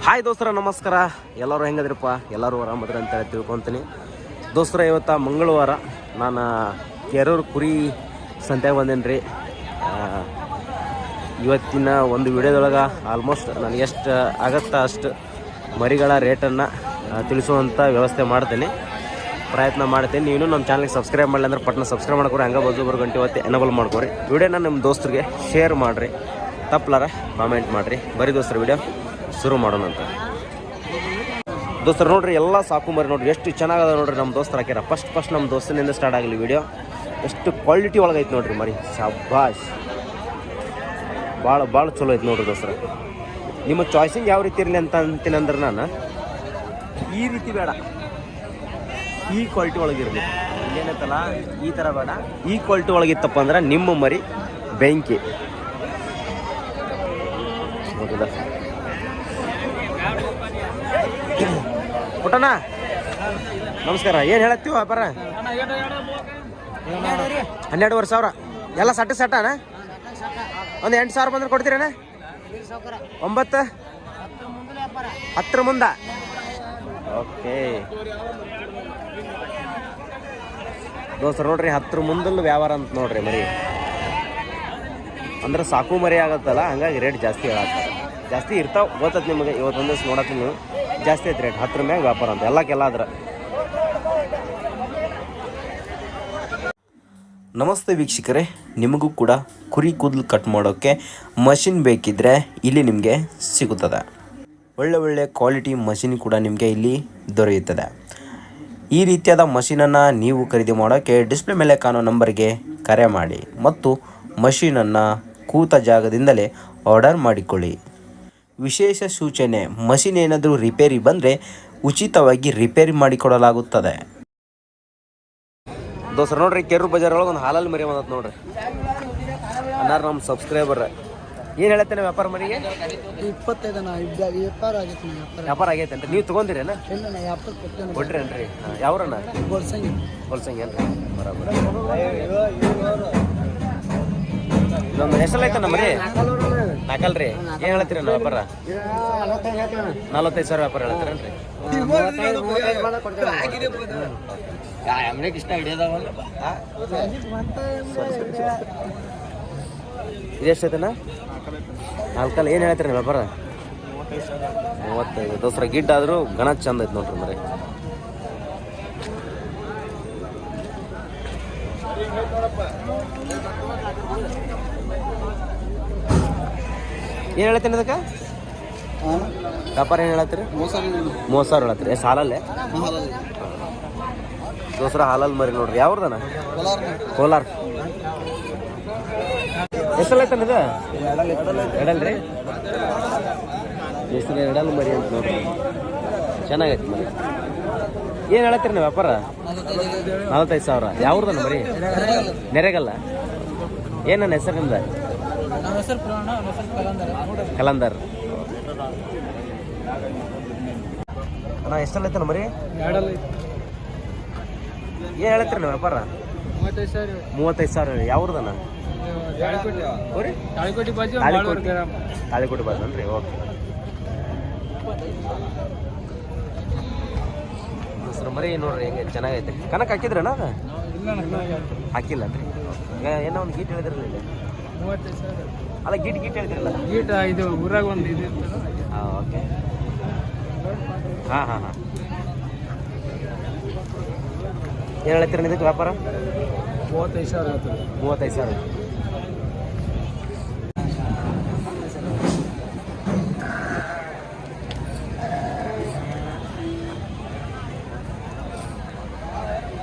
Hi ದೋಸ್ತರ ನಮಸ್ಕಾರ. ಎಲ್ಲರೂ ಹೆಂಗದ್ರಪ್ಪ? ಎಲ್ಲರೂ ಆರಾಮದ್ರ ಅಂತೇಳಿ ತಿಳ್ಕೊತೀನಿ ದೋಸ್ತರ. ಇವತ್ತು ಮಂಗಳವಾರ ನಾನು ಕೆರೂರು ಕುರಿ ಸಂತೆಗೆ ಬಂದೇನಿ ರೀ. ಇವತ್ತಿನ ಒಂದು ವಿಡಿಯೋದೊಳಗೆ ಆಲ್ಮೋಸ್ಟ್ ನನಗೆ ಎಷ್ಟು ಆಗುತ್ತಾ ಅಷ್ಟು ಮರಿಗಳ ರೇಟನ್ನು ತಿಳಿಸುವಂಥ ವ್ಯವಸ್ಥೆ ಮಾಡ್ತೀನಿ, ಪ್ರಯತ್ನ ಮಾಡ್ತೀನಿ. ನೀವು ನಮ್ಮ ಚಾನಲ್ಗೆ ಸಬ್ಸ್ಕ್ರೈಬ್ ಮಾಡಲಿ ಅಂದ್ರೆ ಪಟ್ನ ಸಬ್ಸ್ಕ್ರೈಬ್ ಮಾಡ್ಕೊರಿ. ಹಂಗೆ ಬಾಜು ಗಂಟೆ ಇವತ್ತು ಎನಬಲ್ ಮಾಡ್ಕೊರಿ. ವಿಡಿಯೋನ ನಿಮ್ಮ ದೋಸ್ತರಿಗೆ ಶೇರ್ ಮಾಡಿರಿ, ತಪ್ಪಲಾರ ಕಾಮೆಂಟ್ ಮಾಡಿರಿ. ಬರೀ ದೋಸ್ತರ ವಿಡಿಯೋ ಶುರು ಮಾಡೋಣ ಅಂತ. ದೋಸ್ತರು ನೋಡ್ರಿ, ಎಲ್ಲ ಸಾಕು ಮರಿ ನೋಡ್ರಿ ಎಷ್ಟು ಚೆನ್ನಾಗದ ನೋಡ್ರಿ. ನಮ್ಮ ದೋಸ್ತರು ಹಾಕ್ಯಾರ. ಫಸ್ಟ್ ನಮ್ಮ ದೋಸ್ತನಿಂದ ಸ್ಟಾರ್ಟ್ ಆಗಲಿ ವಿಡಿಯೋ. ಎಷ್ಟು ಕ್ವಾಲಿಟಿ ಒಳಗೈತೆ ನೋಡ್ರಿ ಮರಿ, ಶಾಬಾಷ್. ಭಾಳ ಚಲೋ ಐತೆ ನೋಡ್ರಿ ದೋಸ್ತರ. ನಿಮ್ಮ ಚಾಯ್ಸಿಂಗ್ ಯಾವ ರೀತಿ ಇರಲಿ ಅಂತ ಅಂತೀನಿ ಅಂದ್ರೆ ನಾನು ಈ ರೀತಿ ಬೇಡ, ಈ ಕ್ವಾಲಿಟಿ ಒಳಗಿರಲಿ. ಇಲ್ಲೇನೈತಲ್ಲ ಈ ಥರ ಬೇಡ, ಈ ಕ್ವಾಲಿಟಿ ಒಳಗಿತ್ತಪ್ಪ ಅಂದ್ರೆ ನಿಮ್ಮ ಮರಿ ಬೆಂಕಿ. ಹೌದಾ ಪುಟ್ಟಣ್ಣ ನಮಸ್ಕಾರ. ಏನು ಹೇಳತ್ತೀವಿ ವ್ಯಾಪಾರ? 12,500 ಎಲ್ಲ ಸೆಟ್ಟಣ್ಣ. ಒಂದು 8,000 ಬಂದ್ರೆ ಕೊಡ್ತೀರಣ್ಣ? 9 10 ಮುಂದೆ. ಓಕೆ ದೋಸ್ತರು ನೋಡ್ರಿ, 10 ಮುಂದಲ್ಲೂ ವ್ಯವಹಾರ ಅಂತ ನೋಡ್ರಿ. ಮರಿ ಅಂದ್ರೆ ಸಾಕು ಮರಿ ಆಗತ್ತಲ್ಲ, ಹಂಗಾಗಿ ರೇಟ್ ಜಾಸ್ತಿ ಹೇಳತ್ತಾರೆ. ಜಾಸ್ತಿ ಇರ್ತಾವೆ ಗೊತ್ತೈತೆ ನಿಮಗೆ. ಇವತ್ತೊಂದು ದಿವಸ ನೋಡಕ್ಕೆ ನೀವು ಜಾಸ್ತಿ ಐತೆ ರೇಟ್. 10 ಮ್ಯಾಗ ವ್ಯಾಪಾರ ಅಂತ ಎಲ್ಲಕ್ಕೆಲ್ಲ ಆದ್ರೆ. ನಮಸ್ತೆ ವೀಕ್ಷಕರೇ, ನಿಮಗೂ ಕೂಡ ಕುರಿ ಕೂದಲು ಕಟ್ ಮಾಡೋಕ್ಕೆ ಮಷಿನ್ ಬೇಕಿದ್ದರೆ ಇಲ್ಲಿ ನಿಮಗೆ ಸಿಗುತ್ತದೆ. ಒಳ್ಳೆ ಕ್ವಾಲಿಟಿ ಮಷಿನ್ ಕೂಡ ನಿಮಗೆ ಇಲ್ಲಿ ದೊರೆಯುತ್ತದೆ. ಈ ರೀತಿಯಾದ ಮಷೀನನ್ನು ನೀವು ಖರೀದಿ ಮಾಡೋಕ್ಕೆ ಡಿಸ್ಪ್ಲೇ ಮೇಲೆ ಕಾಣೋ ನಂಬರ್ಗೆ ಕರೆ ಮಾಡಿ ಮತ್ತು ಮಷೀನನ್ನು ಕೂತ ಜಾಗದಿಂದಲೇ ಆರ್ಡರ್ ಮಾಡಿಕೊಳ್ಳಿ. ವಿಶೇಷ ಸೂಚನೆ, ಮಷೀನ್ ಏನಾದರೂ ರಿಪೇರಿ ಬಂದರೆ ಉಚಿತವಾಗಿ ರಿಪೇರಿ ಮಾಡಿಕೊಡಲಾಗುತ್ತದೆ. ದೋಸ್ತರು ನೋಡ್ರಿ, ಕೆರೂರು ಬಜಾರ್ ಒಳಗೆ ಒಂದು ಹಾಲಲ್ಲಿ ಮರಿ ಬಂದತ್ ನೋಡ್ರಿ. ಅನ್ನಾರು ನಮ್ಮ ಸಬ್ಸ್ಕ್ರೈಬರ್. ಏನು ಹೇಳತ್ತೇನೆ ವ್ಯಾಪಾರ ಮರಿಗೆ? 25 ವ್ಯಾಪಾರ ಆಗೈತೇನ್ರಿ? ನೀವು ತೊಗೊಂಡಿರೇನ? ಕೊಟ್ರೇನ್ರಿ? ಯಾವ್ರಣ್ಣ? ಗೋಲ್ಸಂಗಿ ಏನ್ರಿ? ಬರೋಬರ. ಇದೊಂದು ಹೆಸರು ಐತಣ್ಣ ಮರಿ? ನಾಲ್ಕಲ್ರಿ. ಏನು ಹೇಳ್ತೀರಿ ಅಣ್ಣ ವ್ಯಾಪಾರ? 45,000 ವ್ಯಾಪಾರ ಹೇಳ್ತೀರೇನ್ರಿ? ಇದೆಷ್ಟೈತಣ್ಣ? 4 ಏನು ಹೇಳ್ತೀರಿ ವ್ಯಾಪಾರ? 35. ದೋಸ್ರ ಗಿಡ್ ಆದರೂ ಗಣ ಚಂದ ಐತೆ ನೋಡ್ರಿ ಮರಿ. ಏನು ಹೇಳ್ತೀನಿ ಅದಕ್ಕೆ ವ್ಯಾಪಾರ? ಏನು ಹೇಳತ್ತೀರಿ? 30,000 ಹೇಳತ್ತೀರಿ. ಎಷ್ಟು ಹಾಲಲ್ಲೇ? ದೋಸ್ರ ಹಾಲಲ್ಲಿ ಮರಿ ನೋಡ್ರಿ. ಯಾವ್ದಣ್ಣ? ಕೋಲಾರ. ಎಷ್ಟಲ್ಲ ಐತಣ್ಣ ಇದು? ಎಡಲ್ರಿ? ಎಷ್ಟು ಎಡಲ್ ಮರಿ ಅಂತ ನೋಡ್ರಿ, ಚೆನ್ನಾಗೈತೆ ಮರಿ. ಏನು ಹೇಳತ್ತೀರಿ ನೀವು ವ್ಯಾಪಾರ? 45,000. ಯಾವ್ದಣ್ಣ ಮರಿ? ನೆರೆಗಲ್ಲ. ಏನು ನನ್ನ ಹೆಸರಿಂದ? ಕಲಂದರ್. ಅಣ್ಣ ಎಷ್ಟಲ್ಲ ಐತಣ್ಣ ಮರಿ? ಏನು ಹೇಳತ್ತೀರಿ ನೀವು ವ್ಯಾಪಾರ? 35,000. ಯಾವ್ದಣ್ಣ? ತಾಳಿಕೋಟಿ ಬಾಜು. ಓಕೆ ದೋಸ್ರ ಮರಿ ನೋಡ್ರಿ ಹೆಂಗೆ ಚೆನ್ನಾಗೈತೆ. ಕನಕ ಹಾಕಿದ್ರಣ್ಣ? ಅದು ಹಾಕಿಲ್ಲ ಅನ್ರಿ. ಏನೋ ಒಂದು ಗೀಟ್ ಹೇಳಿದ್ರಲ್ಲ? ಅಲ್ಲ ಗೀಟ್ ಹೇಳಿದ್ರಲ್ಲ? ಗೀಟ್ ಇದು ಊರಾಗ ಒಂದು ಇದು. ಹಾಂ ಓಕೆ. ಹಾಂ ಏನು ಹೇಳ್ತೀರ ಇದಕ್ಕೆ ವ್ಯಾಪಾರ? 35,000. 35,000.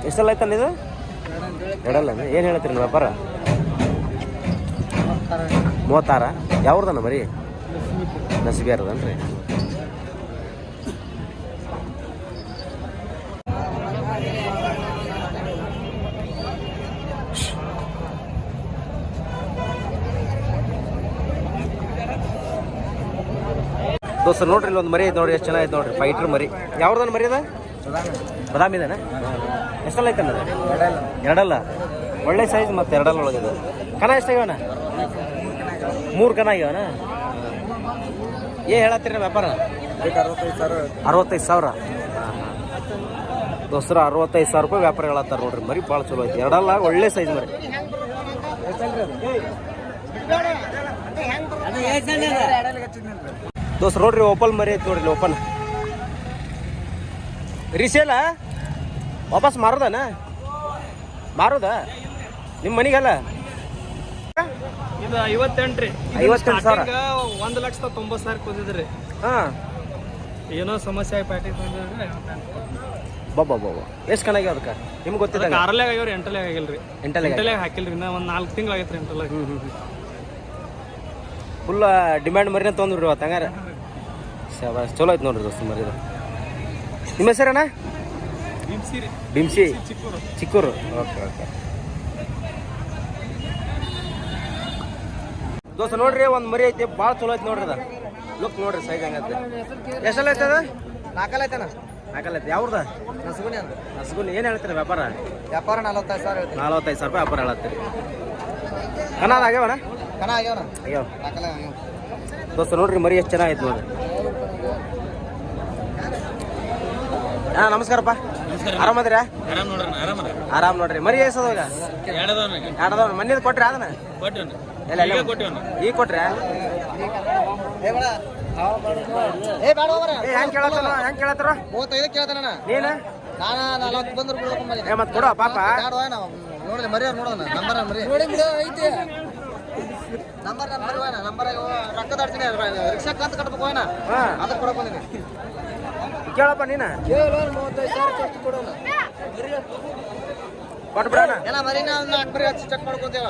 ಎಷ್ಟೆಲ್ಲ ಆಯ್ತಾನ ಇದು? ಎರಡಲ್ಲ. ಏನು ಹೇಳ್ತೀರಿ ನೀವು ವ್ಯಾಪಾರ? 36. ಯಾವ್ದಣ್ಣ ಮರಿ? ನಸಿಬಿಯಾರದನ್ರಿ. ದೋಸ್ತರು ನೋಡ್ರಿ, ಇಲ್ಲೊಂದು ಮರಿ ಐತೆ ನೋಡ್ರಿ, ಎಷ್ಟು ಚೆನ್ನಾಗೈತೆ ನೋಡ್ರಿ. ಫೈಟ್ರ್ ಮರಿ. ಯಾವ್ದನ್ನ ಮರಿ ಅದ? ಬದಾಮಿದಾನ? ಎಷ್ಟಲ್ಲ ಐತಣ್ಣ? ಎರಡಲ್ಲ. ಒಳ್ಳೆ ಸೈಜ್. ಮತ್ತು ಎರಡಲ್ಲ ಒಳಗಿದೆ. ಕನ ಎಷ್ಟಾಗ್ಯವಣ್ಣ? 3 ಕನ ಆಗ್ಯವಣ್ಣ. ಏನು ಹೇಳತ್ತೀರಿ ವ್ಯಾಪಾರ? 65,000. ದೋಸ್ತರ 65,000 ರೂಪಾಯಿ ವ್ಯಾಪಾರ ಹೇಳತ್ತಾರ ನೋಡ್ರಿ. ಮರಿ ಭಾಳ ಚಲೋ ಐತಿ. ಎರಡಲ್ಲ ಒಳ್ಳೆ ಸೈಜ್ ಮರಿ. ದೋಸ್ತ ನೋಡ್ರಿ ಓಪನ್ ಮರಿ ಐತಿ ನೋಡ್ರಿ. ಓಪನ್ ರೀಸೇಲ ವಾಪಸ್ ಮಾರೋದನ ಮಾರೋದ ನಿಮ್ಮ ಮನಿಗಲ್ಲ? ಇದು 58 ರೀ. 58,000. 1,90,000 ಕೊದಿದ್ರಿ. ಹಾಂ ಏನೋ ಸಮಸ್ಯೆ ಆಗಿ ಪ್ಯಾಟಿಗೆ ಬಂದಿದ್ರಿ. ಬಾಬಾ ಎಷ್ಟು ಕಣಾಗಿ ಅದಕ್ಕೆ ನಿಮ್ಗೆ ಗೊತ್ತಿದ್ದ? 6ಲ್ಯಾಗ ಆಗ್ಯಾವ್ರಿ, 8ಲ್ಯಾಗ ಆಗಿಲ್ರಿ. ಎಂಟಲ್ಲಾಗ 8ಲ್ಯಾಗ ಹಾಕಿಲ್ರಿ. ಇನ್ನ ಒಂದು 4 ತಿಂಗಳು ಆಗೈತ್ರಿ 8ಲ್ಯಾಗ. ಫುಲ್ ಡಿಮ್ಯಾಂಡ್ ಮರಿನ ತೊಗೊಂಡ್ರಿ ಇವತ್ತು ಹಂಗಾರೆ. ಶಾಬಾಸ್, ಚಲೋ ಐತೆ ನೋಡ್ರಿ ದೋಸ್ತ ಮರಿ. ನಿಮ್ಮ ಹೆಸರೇನ? ಬಿಮ್ಸಿ ಚಿಕ್ಕೂರು. ಓಕೆ ದೋಸ್ತ ನೋಡ್ರಿ ಒಂದು ಮರಿ ಐತಿ ಭಾಳ ಚಲೋ ಐತಿ ನೋಡ್ರಿ. ಅದ ಲುಕ್ ನೋಡ್ರಿ ಸೈಜ್ ಹಂಗೈತೆ. ಎಷ್ಟೆಲ್ಲ ಐತೆ ಅದ? 4 ಐತನ. 4 ಐತಿ. ಯಾವ್ದ? ನಸಗುನಿ ಅಂತ. ನಸಗುನಿ. ಏನು ಹೇಳ್ತೀರಿ ವ್ಯಾಪಾರ? 45,000 ಹೇಳ್ತೀನಿ. 45,000 ರೂಪಾಯಿ ವ್ಯಾಪಾರ ಹೇಳತ್ತೀರಿ. ಕನ್ನಡ ಆಗ್ಯಾವಣ? ಕಣ ಆಗ್ಯಾವನ. ಆಗ್ಯಾವ. 4 ಆಗ್ಯಾವ. ದೋಸ್ತ ನೋಡ್ರಿ ಮರಿ ಎಷ್ಟು ಚೆನ್ನಾಗೈತೆ ನೋಡ್ರಿ. ಹಾಂ ನಮಸ್ಕಾರಪ್ಪ. ಆರಾಮದ್ರಾ? ಆರಾಮ್ ನೋಡ್ರಿ. ಮರಿ ಎಷ್ಟದ ಈಗ? 2 ಮನೇದು ಕೊಟ್ರಿ ಅದನ್ನ? ಎಲ್ಲ ಈಗ ಕೊಟ್ರೆ? ಹೆಂಗ್ ಕೇಳತ್ತಾರ? 35 ಕೇಳ್ತಾನ. ನೀನು? ನಾನು 40 ಬಂದ್ರು ಬಿಡ್ಬೇಕು. ಮತ್ತೆ ಕೊಡುವ ಪಾಪ. ನೋಡಿದೆ ಮರಿ ನೋಡೋಣ. ನಂಬರ್ ಮರಿ ಐತಿ. ನಂಬರ್ ರೊಕ್ಕ ದಾಡ್ತೀನಿ. ರಿಕ್ಷಾ ಕಂತ ಕಟ್ಬೇಕು ಹೋಯ್ನ. ಅದಕ್ಕೆ ಕೊಡಕ್ ಬಂದಿನಿ. ಕೇಳಪ್ಪ ನೀನು. 35,000 ಕೊಡೋಣ. ಕೊಟ್ಬಿಡೋಣ. ಎಲ್ಲ ಮರಿನ 4 ಮರಿ ಹಚ್ಚಿ ಚೆಕ್ ಮಾಡ್ಕೊಂತೇವ.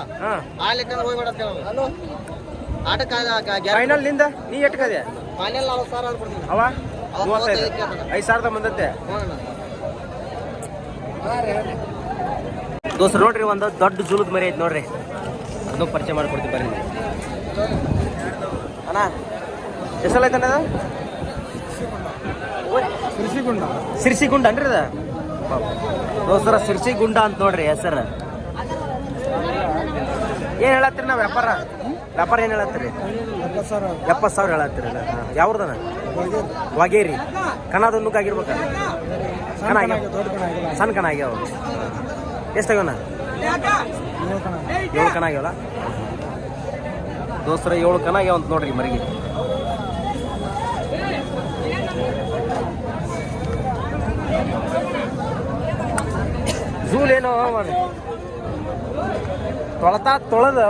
ಆ ಲೆಕ್ಕ ಹೋಗ್ಬೇಡ ಆಟಕ್ಕೆ. ಫೈನಲ್ ನಿಂದ ನೀ ಎಟ್ಕದೆ? ಫೈನಲ್ 40,000 ಕೊಡ್ತೀನಿ. ಅವ 35,000 ಬಂದತ್ತೆ. ದೋಸ್ತ ನೋಡ್ರಿ ಒಂದು ದೊಡ್ಡ ಜೂಲದ ಮರಿ ಐತಿ ನೋಡ್ರಿ. ಅದನ್ನು ಪರಿಚಯ ಮಾಡ್ಕೊಡ್ತೀವಿ ಬರ್ರಿ. ಅಣ್ಣ ಎಷ್ಟಲ್ಲ ಐತಣ್ಣ ಅದು? ಸಿರ್ಸಿಗುಂಡ ಅನ್ರಿ ಅದ ದೋಸ್ತರ. ಸಿರ್ಸಿಗುಂಡ ಅಂತ ನೋಡ್ರಿ ಹೆಸರು. ಏನು ಹೇಳತ್ತೀರಿ ನಾವು ವ್ಯಾಪಾರ ಏನು ಹೇಳತ್ತೀರಿ? 70,000 ಹೇಳತ್ತೀರಿ. ಯಾವ್ದನ? ವಾಗೇರಿ. ಕಣದ ನುಗ್ಗಾಗಿರ್ಬೇಕ. ಕಣ ಆಗ್ಯಾವ, ಸಣ್ಣ ಕಣ ಆಗ್ಯಾವ. ಎಷ್ಟಾಗ್ಯವನ? 7 ಕಣ ಆಗ್ಯಾವಲ್ಲ ದೋಸ್ತರ. 7 ಕಣ ಆಗ್ಯಾವ ಅಂತ ನೋಡ್ರಿ ಮರಿಗೆ. ಝೂಲ್ ಏನೋ ಮಾಡಿ ತೊಳೆದು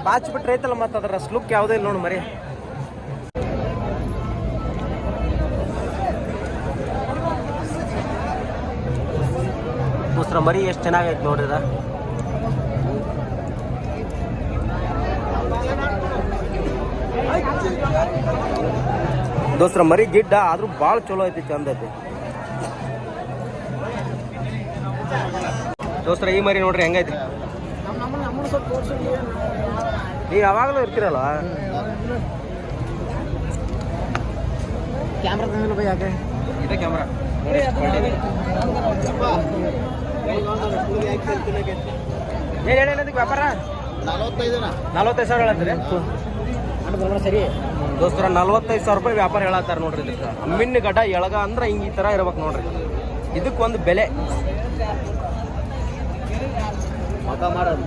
ಬಾಚ್ ಬಿಟ್ರೆ ಐತಲ್ಲ. ಮತ್ತೆ ಅದರ ಸ್ಲುಕ್ ಯಾವುದೇ ಇಲ್ಲ ನೋಡಿ ಮರಿ. ದೋಸ್ತರ ಮರಿ ಎಷ್ಟು ಚೆನ್ನಾಗೈತೆ ನೋಡ್ರಿ. ಅದ ದೋಸ್ತರ ಮರಿ ಗಿಡ್ಡ ಆದ್ರೂ ಭಾಳ ಚಲೋ ಐತಿ, ಚಂದ ಐತಿ ದೋಸ್ತರ. ಈ ಮರಿ ನೋಡ್ರಿ ಹೆಂಗೈತಿ. ನೀವು ಯಾವಾಗಲೂ ಇರ್ತೀರಲ್ಲ ಕ್ಯಾಮ್ರಾ ತಂದಿಲ್ಲ ಬೈ. ಯಾಕೆ ಇದೇ ಕ್ಯಾಮ್ರಾ? ಏನು ಹೇಳೋದಕ್ಕೆ ವ್ಯಾಪಾರ? 45,000 ಹೇಳತ್ತೀರಿ? ಸರಿ ದೋಸ್ತರ 45,000 ರೂಪಾಯಿ ವ್ಯಾಪಾರ ಹೇಳತ್ತಾರ ನೋಡ್ರಿ. ಇದಕ್ಕೆ ಮಿನ್ ಗಡ್ಡ ಎಳಗ ಅಂದ್ರೆ ಹಿಂಗೆ ಈ ಥರ ಇರ್ಬೇಕು ನೋಡ್ರಿ. ಇದಕ್ಕೊಂದು ಬೆಲೆ. ಮಗ ಮಾಡೋದು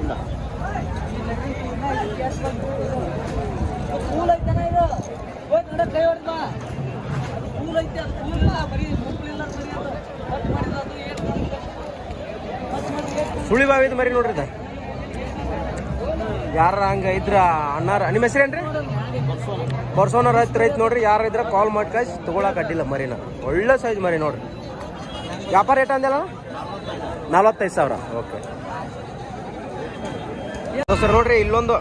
ಸುಳಿ ಬಾವಿದ ಮರಿ ನೋಡ್ರಿ. ಇದು ಯಾರ ಹಂಗ ಇದ್ರ ಅಣ್ಣಾರ. ನಿಮ್ಮ ಹೆಸರೇನ್ರಿ? ಬರ್ಸೋನ ರೈತ ನೋಡ್ರಿ. ಯಾರ ಇದ್ರ ಕಾಲ್ ಮಾಡಿ ಕಳ್ಸಿ ತಗೊಳಕ್ ಅಡ್ಡಿಲ್ಲ ಮರಿನ. ಒಳ್ಳೆ ಸೈಜ್ ಮರಿ ನೋಡ್ರಿ. ವ್ಯಾಪಾರ ರೇಟ್ ಅಂದಲ್ಲ 45,000. ಓಕೆ ಸರ್ ನೋಡ್ರಿ. ಇಲ್ಲೊಂದು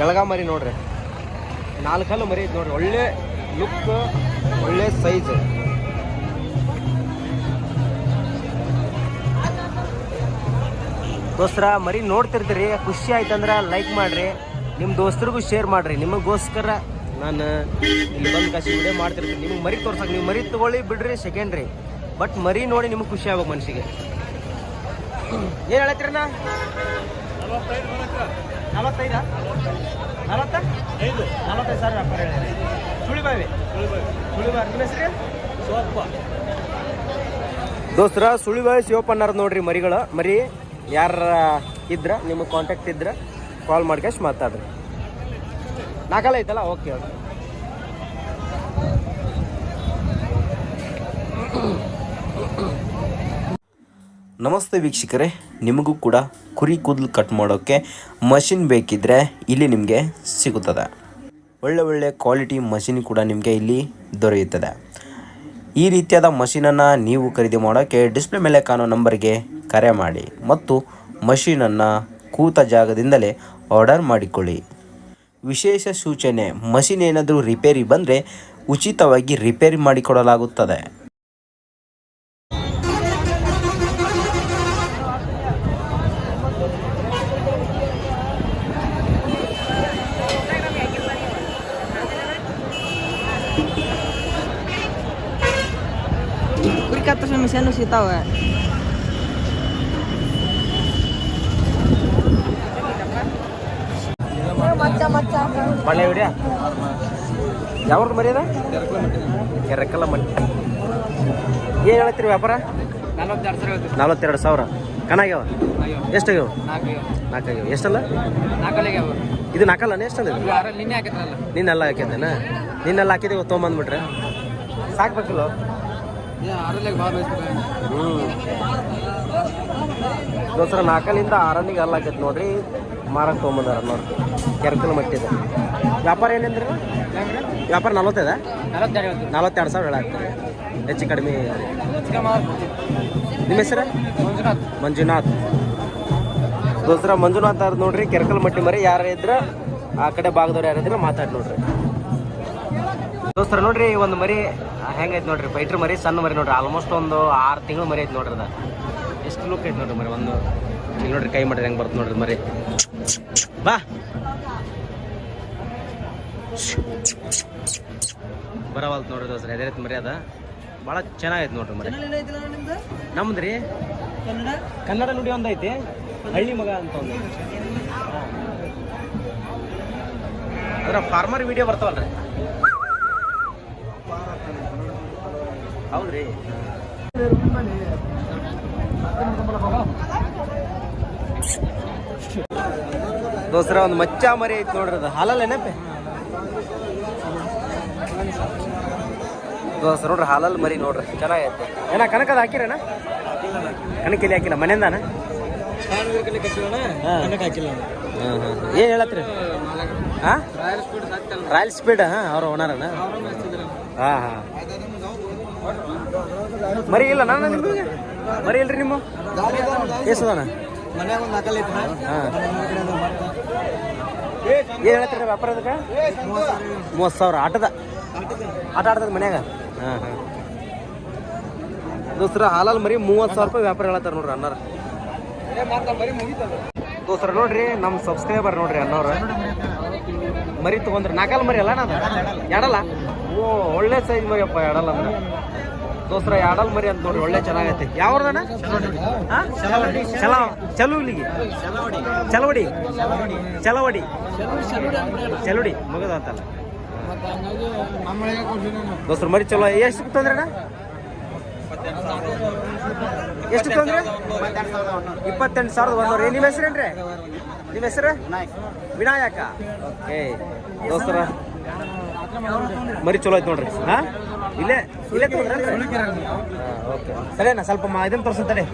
ಎಳಗ ಮರಿ ನೋಡ್ರಿ. 4 ಕಲ್ಲು ಮರಿ ಐತಿ ನೋಡ್ರಿ. ಒಳ್ಳೆ ಲುಕ್, ಒಳ್ಳೆ ಸೈಜ್. ದೋಸ್ತರ ಮರಿ ನೋಡ್ತಿರ್ತೀರಿ, ಖುಷಿ ಆಯ್ತಂದ್ರೆ ಲೈಕ್ ಮಾಡಿರಿ, ನಿಮ್ಮ ದೋಸ್ತರಿಗೂ ಶೇರ್ ಮಾಡಿರಿ. ನಿಮಗೋಸ್ಕರ ನಾನು ಇಲ್ಲಿ ಬಂದು ಕಾಸಿ ವಿಡಿಯೋ ಮಾಡ್ತಿರ್ತೀನಿ. ನಿಮಗೆ ಮರಿ ತೋರ್ಸಕ್ಕೆ. ನೀವು ಮರಿ ತೊಗೊಳ್ಳಿ ಬಿಡ್ರಿ ಸೆಕೆಂಡ್ರಿ, ಬಟ್ ಮರಿ ನೋಡಿ ನಿಮಗೆ ಖುಷಿ ಆಗ್ಬೇಕು ಮನಸ್ಸಿಗೆ. ಏನು ಹೇಳತ್ತೀರಣ್ಣ? 45,000 ವ್ಯಾಪಾರ ಹೇಳಿ. ಸುಳಿಬಾವಿ ನಿಮ್ಮ ಹೆಸರು ಶಿವಪ್ಪ. ದೋಸ್ತರ ಸುಳಿಬಾವಿ ಶಿವಪ್ಪಣ್ಣಾರ ನೋಡ್ರಿ ಮರಿಗಳು. ಮರಿ ಯಾರ ಇದ್ರ ನಿಮಗೆ ಕಾಂಟ್ಯಾಕ್ಟ್ ಇದ್ರ ಕಾಲ್ ಮಾಡ್ಕೇಶ್ ಮಾತಾಡ್ರಿ. ನಾಲ್ಕಲ್ಲ ಐತಲ್ಲ, ಓಕೆ ಓಕೆ. ನಮಸ್ತೆ ವೀಕ್ಷಕರೇ, ನಿಮಗೂ ಕೂಡ ಕುರಿ ಕೂದಲು ಕಟ್ ಮಾಡೋಕ್ಕೆ ಮಷಿನ್ ಬೇಕಿದ್ದರೆ ಇಲ್ಲಿ ನಿಮಗೆ ಸಿಗುತ್ತದೆ. ಒಳ್ಳೆ ಕ್ವಾಲಿಟಿ ಮಷಿನ್ ಕೂಡ ನಿಮಗೆ ಇಲ್ಲಿ ದೊರೆಯುತ್ತದೆ. ಈ ರೀತಿಯಾದ ಮಷೀನನ್ನು ನೀವು ಖರೀದಿ ಮಾಡೋಕ್ಕೆ ಡಿಸ್ಪ್ಲೇ ಮೇಲೆ ಕಾಣೋ ನಂಬರ್ಗೆ ಕರೆ ಮಾಡಿ ಮತ್ತು ಮಷೀನನ್ನು ಕೂತ ಜಾಗದಿಂದಲೇ ಆರ್ಡರ್ ಮಾಡಿಕೊಳ್ಳಿ. ವಿಶೇಷ ಸೂಚನೆ, ಮಷಿನ್ ಏನಾದರೂ ರಿಪೇರಿ ಬಂದರೆ ಉಚಿತವಾಗಿ ರಿಪೇರಿ ಮಾಡಿಕೊಡಲಾಗುತ್ತದೆ. Kurik atas misalnya sih tahu ya. Macam-macam. ಬಳ್ಳೆ ವಿಡಿಯೋ ಯಾವ್ದು ಮರಿ ಅದ? ಕೆರಕಲ್ಲ ಮಟ್ಟಿ. ಏನು ಹೇಳ್ತೀರಿ ವ್ಯಾಪಾರ? 42,000. ಕನಾಗ್ಯಾವ ಎಷ್ಟಾಗ್ಯಾವ? 4 ಎಷ್ಟಲ್ಲ? ಇದು 4 ಎಷ್ಟಲ್ಲ? ನಿನ್ನೆಲ್ಲ ಹಾಕಿದ್ದೇನ? ನಿನ್ನೆಲ್ಲ ಹಾಕಿದ್ದೀವಿ ತೊಗೊಂಬಂದ್ಬಿಟ್ರೆ ಸಾಕ್ಬೇಕಿಲ್ಲ? ದೋಸ್ರ 4ರಿಂದ 6 ಅಲ್ಲ ಹಾಕೈತಿ ನೋಡ್ರಿ. ಮಾರಕ್ಕೆ ತೊಗೊಂಬಂದಾರ ನೋಡಿ, ಕೆರಕಲ್ ಮಟ್ಟಿದೆ. ವ್ಯಾಪಾರ ಏನಂದ್ರೆ ವ್ಯಾಪಾರ 42,000 ಹೇಳಾಗ್ತದೆ. ಹೆಚ್ಚು ಕಡಿಮೆ. ನಿಮ್ಮ ಹೆಸರು? ಮಂಜುನಾಥ್. ದೋಸ್ರ ಮಂಜುನಾಥ್ ಅವ್ರು ನೋಡ್ರಿ, ಕೆರಕಲ್ ಮಟ್ಟಿ ಮರಿ. ಯಾರು ಇದ್ರೆ ಆ ಕಡೆ ಭಾಗದವ್ರು ಯಾರಿದ್ರೆ ಮಾತಾಡಿ ನೋಡ್ರಿ. ದೋಸ್ತರ ನೋಡ್ರಿ, ಒಂದು ಮರಿ ಹೆಂಗೈತೆ ನೋಡ್ರಿ, ಫೈಟ್ರ್ ಮರಿ, ಸಣ್ಣ ಮರಿ ನೋಡ್ರಿ. ಆಲ್ಮೋಸ್ಟ್ ಒಂದು 6 ತಿಂಗಳು ಮರಿ ಐತೆ ನೋಡ್ರಿ. ಅದ ಎಷ್ಟು ಲುಕ್ ಐತೆ ನೋಡ್ರಿ ಮರಿ. ಒಂದು ಇಲ್ಲಿ ನೋಡ್ರಿ, ಕೈ ಮಾಡಿದ್ರೆ ಹೆಂಗೆ ಬರ್ತದೆ ನೋಡ್ರಿ ಮರಿ. ಬಾ ಬರವಲ್ತು ನೋಡ್ರಿ ದೋಸ್ರ. ಎದೇ ರೀತಿ ಮರಿ ಅದ, ಭಾಳ ಚೆನ್ನಾಗೈತೆ ನೋಡ್ರಿ ಮರಿ. ನಮ್ದು ರೀ ಕನ್ನಡ ನುಡಿ ಒಂದು ಐತಿ, ಹಳ್ಳಿ ಮಗ ಅಂತ ಒಂದು. ಅದ್ರ ಫಾರ್ಮರ್ ವಿಡಿಯೋ ಬರ್ತಾವಲ್ರಿ. ಹೌದ್ರಿ. ದೋಸ್ರ ಒಂದು ಮಚ್ಚ ಮರಿ ಐತಿ ನೋಡ್ರಿ. ಅದು ಹಾಲಲ್ಲ ಏನಪ್ಪೆ ದೋಸ್ರ ನೋಡ್ರಿ, ಹಾಲಲ್ಲಿ ಮರಿ ನೋಡ್ರಿ, ಚೆನ್ನಾಗೈತೆ. ಏನ ಕನಕದ ಹಾಕಿರೇನ? ಕನಕಲ್ಲಿ ಹಾಕಿಲ್ಲ, ಮನೆಯಿಂದಾನ? ಏನು ಹೇಳತ್ರಿ? ಹಾಂ, ರಾಯಲ್ ಸ್ಪೀಡ್. ಹಾಂ, ಅವ್ರ ಓನರನ? ಹಾಂ. ಮರಿ ಇಲ್ಲ ನಾನು ನಿಮ್ಗೆ? ಮರಿ ಇಲ್ರಿ ನಿಮ್ಮ? ಎಷ್ಟದಾನ? ಹಾಂ. ಏನು ಹೇಳ್ತೀರಿ ವ್ಯಾಪಾರ ಅದಕ್ಕೆ? 30,000 ಆಟ ಆಡ್ತದ ಮನ್ಯಾಗ? ಹಾಂ. ದೋಸ್ರ ಹಾಲಲ್ಲಿ ಮರಿ 30,000 ರೂಪಾಯಿ ವ್ಯಾಪಾರ ಹೇಳತ್ತಾರ ನೋಡ್ರಿ ಅನ್ನಾರ. ದೋಸ್ರ ನೋಡ್ರಿ, ನಮ್ಮ ಸಬ್ಸ್ಕ್ರೈಬರ್ ನೋಡ್ರಿ ಅಣ್ಣವ್ರ ಮರಿ ತೊಗೊಂಡ್ರಿ. 4 ಮರಿ ಅಲ್ಲ ನಾನು? ಎರಡಲ್ಲ? ಓ, ಒಳ್ಳೆ ಸೈಜ್ ಮರಿ ಅಪ್ಪ. ಎರಡಲ್ಲ ಅಂದ್ರೆ ದೋಸ್ರ ಎರಡಲ್ ಮರಿ ಅಂತ ನೋಡ್ರಿ, ಒಳ್ಳೆ ಚೆನ್ನಾಗೈತಿ. ಯಾವ್ದನ? ಚಲುವಲಿಗೆ ಚಲುವಡಿ ಮಗದ ಅಂತಲ್ಲ ದೋಸ್ರ ಮರಿ. ಚಲೋ. ಎಷ್ಟು ತೊಂದ್ರಣ್ಣ? ಎಷ್ಟು ತೊಂದ್ರೆ? 28,000. ನಿಮ್ಮ ಹೆಸರೇನ್ರಿ? ನಿಮ್ಮ ಹೆಸರು? ವಿನಾಯಕ. ಓಕೆ ದೋಸ್ತರ, ಮರಿ ಚಲೋ ಐತೆ ನೋಡ್ರಿ. ಹಾಂ, ಇಲ್ಲೇ ತೊಂದ್ರೆ. ಓಕೆ ಸರಿನಾ? ಸ್ವಲ್ಪ ಇದನ್ನು ತೋರಿಸ್ತಾರೆ.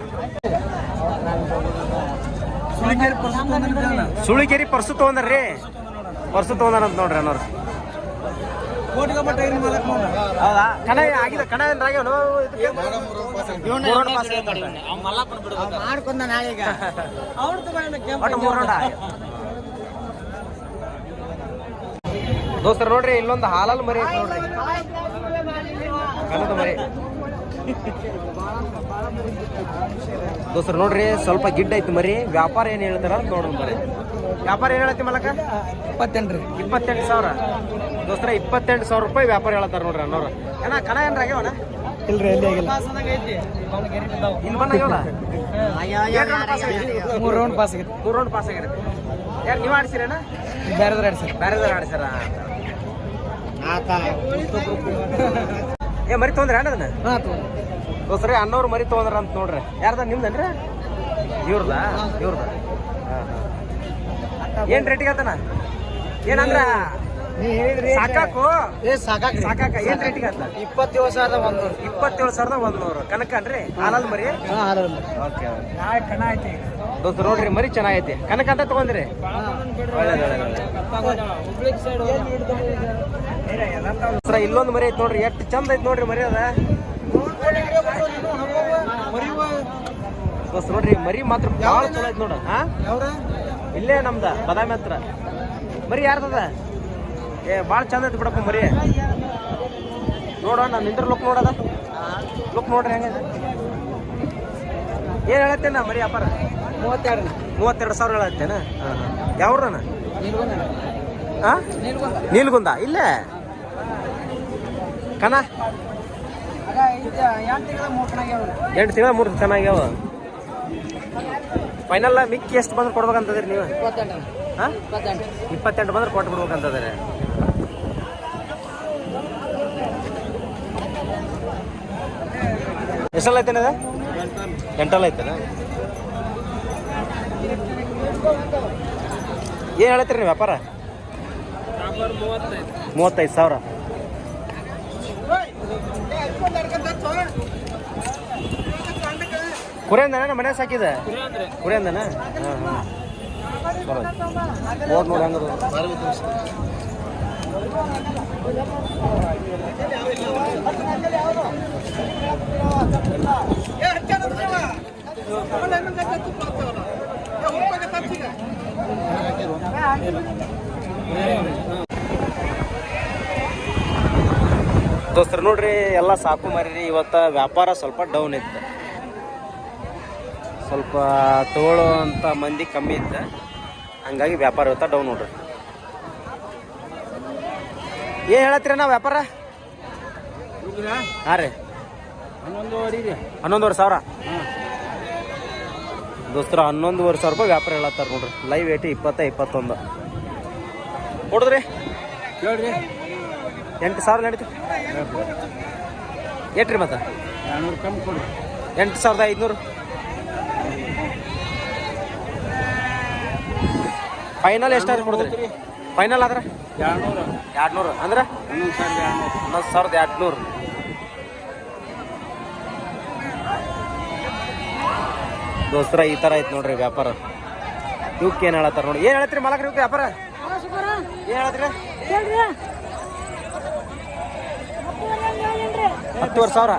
ಸುಳಿಗೇರಿ ಪರ್ಸು ತೊಗೊಂಡ್ರಿ. ಪರ್ಸು ತೊಗೊಂಡಂತ ನೋಡ್ರಿ ಅನ್ನೋರು. ಹೌದಾ? ಕಣ ಆಗಿದೆ? ಕಣ ಏನಾಗ್ಯಾವ? ದೋಸ್ತರ ನೋಡ್ರಿ, ಇಲ್ಲೊಂದು ಹಾಲಲ್ಲಿ ಮರಿ ಐತಿ ನೋಡ್ರಿ, ಕನ್ನದ ಮರಿ. ದೋಸ್ತರ ನೋಡ್ರಿ, ಸ್ವಲ್ಪ ಗಿಡ್ಡ ಐತಿ ಮರಿ. ವ್ಯಾಪಾರ ಏನು ಹೇಳ್ತಾರ ನೋಡ್ರಿ ಮರಿ. ವ್ಯಾಪಾರ ಏನು ಹೇಳತ್ತಿ ಮಲಕ? 28,000. ದೋಸ್ತರ 28,000 ರೂಪಾಯಿ ವ್ಯಾಪಾರ ಹೇಳ್ತಾರ ನೋಡ್ರಿ ಅನ್ನೋರು. ಏನ ಕಣ ಏನ್ರ ಆಗ್ಯಾವಣ? ಇಲ್ರಿ, ಎಲ್ಲಿ ಆಗಿಲ್ಲ. ಇಲ್ಲಿ ಬಂದಾಗ್ಯಾವಲ್ಲ? 3 ರೌಂಡ್ ಪಾಸ್ ಆಗಿದೆ. 3 ರೌಂಡ್ ಪಾಸ್ ಆಗಿರುತ್ತೆ. ಯಾರು ನೀವು ಆಡಿಸಿರೇನ? ಬೇರೆದವ್ರು ಆಡಿಸ್ಯಾರ. ಬೇರೆದವ್ರು ಆಡಿಸ್ಯಾರ. ಏ ಮರಿ ತೊಗೊಂಡ್ರಿ ಅದನ್ನ ದೋಸ್ರಿ ಅನ್ನೋರು ಮರಿ ತೊಗೊಂಡ್ರ ಅಂತ ನೋಡ್ರಿ ಯಾರ್ದ ನಿಮ್ದನ್ರಿ ಇವ್ರದ ಏನ್ ರೇಟಿಗೆ ಆತನ ಏನಂದ್ರ ಸಾಕಾಕು ಸಾಕಾಕ ಏನ್ ರೇಟಿಗೆ ಆತ 27,100 ಕನಕನ್ರಿ ಹಾಲಲ್ ಮರಿ ಓಕೆ ದೋಸ್ತ ನೋಡ್ರಿ ಮರಿ ಚೆನ್ನಾಗೈತಿ ಕನಕ ಅಂತ ತಗೊಂಡ್ರಿ ಇಲ್ಲೊಂದು ಮರಿ ಐತಿ ನೋಡ್ರಿ ಎಷ್ಟು ಚಂದ ಐತಿ ನೋಡ್ರಿ ಮರಿ ಅದ ದೋಸ್ತ ನೋಡ್ರಿ ಮರಿ ಮಾತ್ರ ಭಾಳ ಚಲೋ ಐತಿ ನೋಡ ಇಲ್ಲೇ ನಮ್ದ ಬದಾಮಿ ಹತ್ರ ಮರಿ ಯಾರ್ದದ ಏ ಭಾಳ ಚಂದ ಐತಿ ಬಿಡಪ್ಪ ಮರಿ ನೋಡ ನಾನು ನಿಂದ್ರ ಲುಕ್ ನೋಡದ ಲುಕ್ ನೋಡ್ರಿ ಹೆಂಗೈತೆ ಏನ್ ಹೇಳತ್ತೇನ ಮರಿ ವ್ಯಾಪಾರ 32,000 ಹೇಳತ್ತೇನ ಯಾವ್ರನ ನೀಲ್ಗುಂದ ಇಲ್ಲೇ ಕನ 8 ತಿಂಗಳ 3 ಚೆನ್ನಾಗ್ಯಾವ ಫೈನಲ್ ಮಿಕ್ಕಿ ಎಷ್ಟು ಬಂದ್ರೆ ಕೊಡ್ಬೇಕಂತದ್ರಿ ನೀವು 28 ಬಂದ್ರೆ ಕೊಟ್ಟು ಬಿಡ್ಬೇಕಂತದ್ರಿ ಎಷ್ಟಲ್ಲ ಐತೇನ ಅದ 8 ಐತೇನ ಏನ್ ಹೇಳತ್ತೀರಿ ನೀವು ವ್ಯಾಪಾರ 35,000 ಕುರಿಯಂದನ ಮನೆ ಸಾಕಿದ ಕುರಿಯಂದನ ನೋಡ್ ನೋಡಿ ಹಂಗದು ದೋಸ್ತರು ನೋಡ್ರಿ ಎಲ್ಲ ಸಾಕು ಮಾರಿರಿ ಇವತ್ತ ವ್ಯಾಪಾರ ಸ್ವಲ್ಪ ಡೌನ್ ಇತ್ತು ಸ್ವಲ್ಪ ತಗೊಳ್ಳೋಂಥ ಮಂದಿ ಕಮ್ಮಿ ಇತ್ತು ಹಂಗಾಗಿ ವ್ಯಾಪಾರ ಇವತ್ತ ಡೌನ್ ನೋಡ್ರಿ ಏನು ಹೇಳತ್ತೀರ ನಾ ವ್ಯಾಪಾರ ಹಾಂ ರೀ 11,500 ದೋಸ್ತರು 11,500 ರೂಪಾಯಿ ವ್ಯಾಪಾರ ಹೇಳತ್ತಾರ ನೋಡ್ರಿ ಲೈವ್ 21 ಕೊಡಿದ್ರಿ ಹೇಳ್ರಿ 8,000 ನಡೀತಿ ಎಟ್ರಿ ಮತ್ತೆ 8,500 ಫೈನಲ್ ಎಷ್ಟಾದ್ರು ಕೊಡಿದ್ರಿ ಫೈನಲ್ ಆದ್ರೆ 200 ಅಂದ್ರೆ 11,200 ದೋಸ್ತರ ಈ ಥರ ಐತೆ ನೋಡ್ರಿ ವ್ಯಾಪಾರ ಇವಕ್ಕೆ ಏನು ಹೇಳತ್ತಾರ ನೋಡಿ ಏನು ಹೇಳತ್ರಿ ಮಾಲಕ್ರಿ ಇವಕ್ಕೆ ವ್ಯಾಪಾರ ಏನು ಹೇಳತ್ರಿ 10,000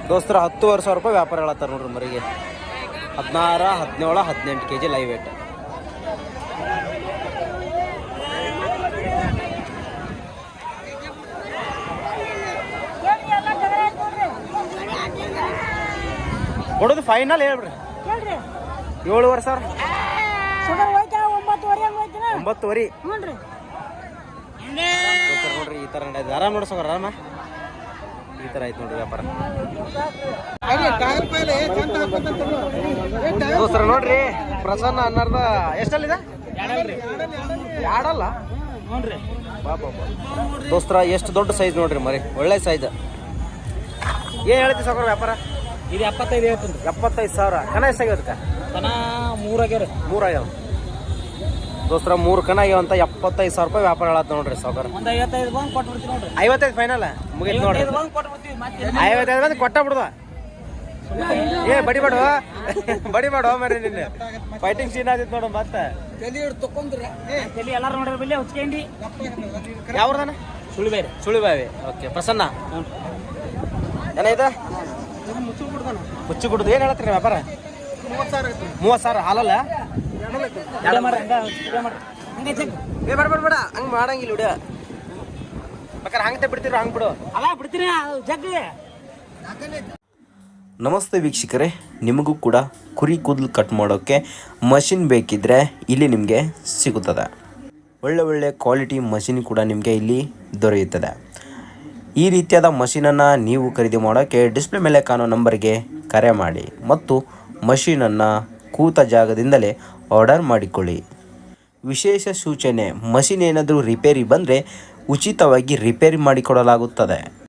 ದೋಸ್ತರ 10,000 ರೂಪಾಯಿ ವ್ಯಾಪಾರ ಹೇಳತ್ತಾರ ನೋಡ್ರಿ ಮರಿಗೆ 16, 17, 18 kg ಲೈವ್ ವೇಟ್ ಕೊಡೋದು ಫೈನಲ್ ಹೇಳ್ಬಿಡ್ರಿ 7,500 9,500 ನೋಡ್ರಿ ಈ ತರ ನಡೆದ ಆರಾಮ್ ನೋಡ್ಸೋರ ಆರಾಮ ಈ ತರ ಐತಿ ನೋಡ್ರಿ ವ್ಯಾಪಾರ ದೋಸ್ತರ ನೋಡ್ರಿ ಪ್ರಸನ್ನ ಅನ್ನರ್ದ ಎಷ್ಟಲ್ಲಿದೆ ಎರಡಲ್ಲ ದೋಸ್ತರ ಎಷ್ಟು ದೊಡ್ಡ ಸೈಜ್ ನೋಡ್ರಿ ಮರಿ ಒಳ್ಳೆ ಸೈಜ್ ಏನ್ ಹೇಳ್ತಿ ಸಾಕೋರ ವ್ಯಾಪಾರ ಇದು 75 ಹೇಳ್ತೀನಿ 75,000 ಕನ ಎಷ್ಟಾಗ್ಯದಕ್ಕ ಕನ 3 ಆಗ್ಯಾವ ದೋಸ್ತರ 3 ಕನ ಆಗ್ಯಾವ ಅಂತ 75,000 ರೂಪಾಯಿ ವ್ಯಾಪಾರ ಹೇಳತ್ತ ನೋಡ್ರಿ ಸಾಕೋರ 55 ಬಂದು ಕೊಟ್ಬಿಡ್ತೀವಿ ನೋಡ್ರಿ 55 ಫೈನಲ್ ಮುಗಿತ್ ನೋಡ್ರಿ 55 ಬಂದು ಕೊಟ್ಟ ಬಿಡುದ ಏ ಬಡಿಬೇಡ ಮರಿ ನಿನ್ನೆ ಫೈಟಿಂಗ್ ಸೀನ್ ಆದಿತ್ತು ನೋಡು ಮತ್ತೆ ಎಲ್ಲಾರು ನೋಡ್ರಿ ಬಿಲ್ಲಿ ಹುಚ್ಕೊಂಡಿ ಯಾವ್ರದನ ಸುಳಿಬಾವಿ ಓಕೆ ಪ್ರಸನ್ನ ಏನಾಯ್ತ ಮುಚ್ಚಿ ಕುಡ್ದು ಏನು ಹೇಳ್ತೀರಿ ವ್ಯಾಪಾರ 30,000 ಹಾಲಲ್ಲ ಏ ಬೇಡ ಹಂಗೆ ಮಾಡಂಗಿಲ್ಲ ಬಿಡ ಬೇಕಾರೆ ಹಂಗೆ ಬಿಡ್ತೀರ ಹಂಗೆ ಬಿಡು ಅಲ್ಲ ಬಿಡ್ತೀನಿ ಜಗ್ ನಮಸ್ತೆ ವೀಕ್ಷಕರೇ, ನಿಮಗೂ ಕೂಡ ಕುರಿ ಕೂದಲು ಕಟ್ ಮಾಡೋಕ್ಕೆ ಮಷಿನ್ ಬೇಕಿದ್ದರೆ ಇಲ್ಲಿ ನಿಮಗೆ ಸಿಗುತ್ತದೆ. ಒಳ್ಳೆ ಕ್ವಾಲಿಟಿ ಮಷಿನ್ ಕೂಡ ನಿಮಗೆ ಇಲ್ಲಿ ದೊರೆಯುತ್ತದೆ. ಈ ರೀತಿಯಾದ ಮಷೀನನ್ನು ನೀವು ಖರೀದಿ ಮಾಡೋಕ್ಕೆ ಡಿಸ್ಪ್ಲೇ ಮೇಲೆ ಕಾಣೋ ನಂಬರ್ಗೆ ಕರೆ ಮಾಡಿ ಮತ್ತು ಮಷೀನನ್ನು ಕೂತ ಜಾಗದಿಂದಲೇ ಆರ್ಡರ್ ಮಾಡಿಕೊಳ್ಳಿ. ವಿಶೇಷ ಸೂಚನೆ, ಮಷೀನ್ ಏನಾದರೂ ರಿಪೇರಿ ಬಂದರೆ ಉಚಿತವಾಗಿ ರಿಪೇರಿ ಮಾಡಿಕೊಡಲಾಗುತ್ತದೆ.